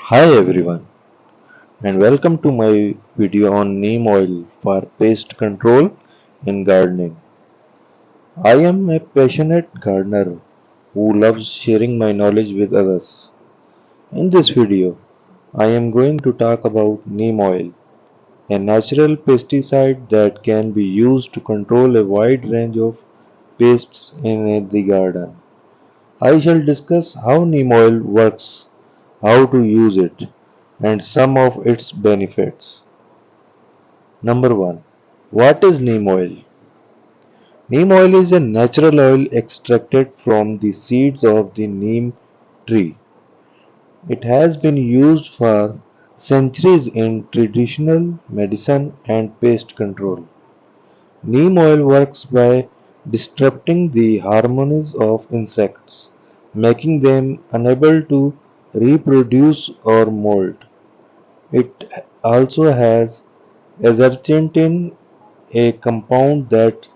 Hi everyone and welcome to my video on neem oil for pest control in gardening. I am a passionate gardener who loves sharing my knowledge with others. In this video, I am going to talk about neem oil, a natural pesticide that can be used to control a wide range of pests in the garden. I shall discuss how neem oil works, how to use it, and some of its benefits. Number 1. What is neem oil? Neem oil is a natural oil extracted from the seeds of the neem tree. It has been used for centuries in traditional medicine and pest control. Neem oil works by disrupting the hormones of insects, making them unable to reproduce or molt. It also has azadirachtin, a compound that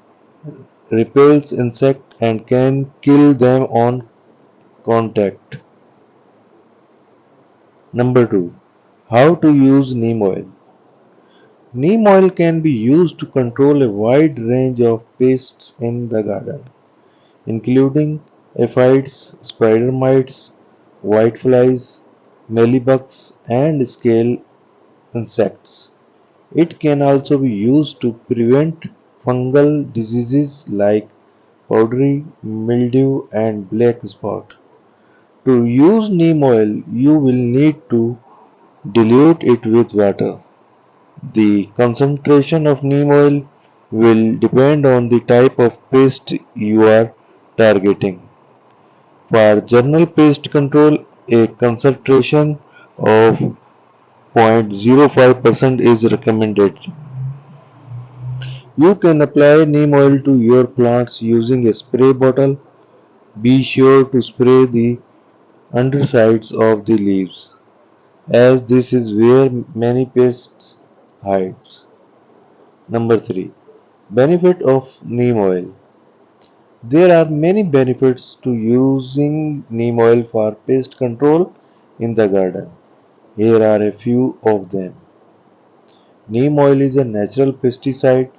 repels insects and can kill them on contact. Number 2. How to use neem oil. Neem oil can be used to control a wide range of pests in the garden, including aphids, spider mites, whiteflies, mealybugs, and scale insects. It can also be used to prevent fungal diseases like powdery, mildew, and black spot. To use neem oil, you will need to dilute it with water. The concentration of neem oil will depend on the type of pest you are targeting. For general pest control, a concentration of 0.05% is recommended. You can apply neem oil to your plants using a spray bottle. Be sure to spray the undersides of the leaves, as this is where many pests hide. Number 3. Benefit of neem oil. There are many benefits to using neem oil for pest control in the garden. Here are a few of them. Neem oil is a natural pesticide,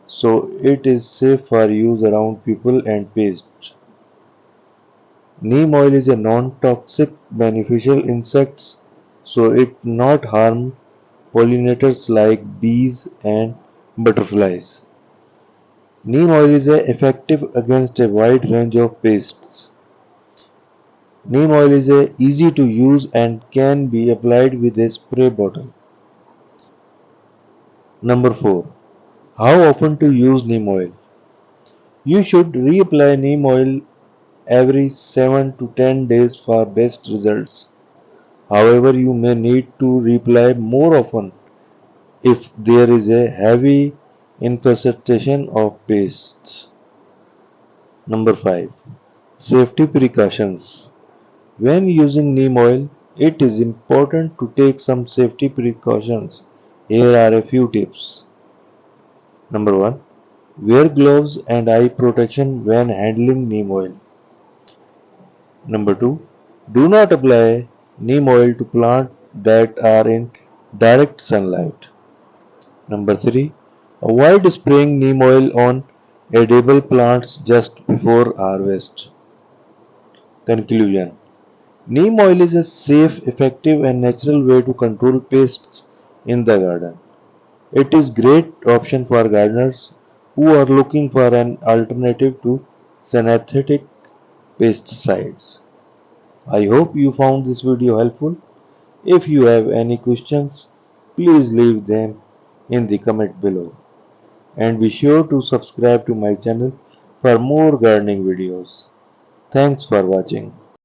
so it is safe for use around people and pests. Neem oil is a non-toxic beneficial insects, so it not harm pollinators like bees and butterflies. Neem oil is effective against a wide range of pests. Neem oil is easy to use and can be applied with a spray bottle. Number 4. How often to use neem oil? You should reapply neem oil every 7 to 10 days for best results. However, you may need to reapply more often if there is a heavy infestation of pests. Number 5. Safety precautions. When using neem oil, it is important to take some safety precautions. Here are a few tips. Number 1. Wear gloves and eye protection when handling neem oil. Number 2. Do not apply neem oil to plants that are in direct sunlight. Number 3. Avoid spraying neem oil on edible plants just before harvest. Conclusion. Neem oil is a safe, effective and natural way to control pests in the garden. It is great option for gardeners who are looking for an alternative to synthetic pesticides. I hope you found this video helpful. If you have any questions, please leave them in the comment below. And be sure to subscribe to my channel for more gardening videos. Thanks for watching.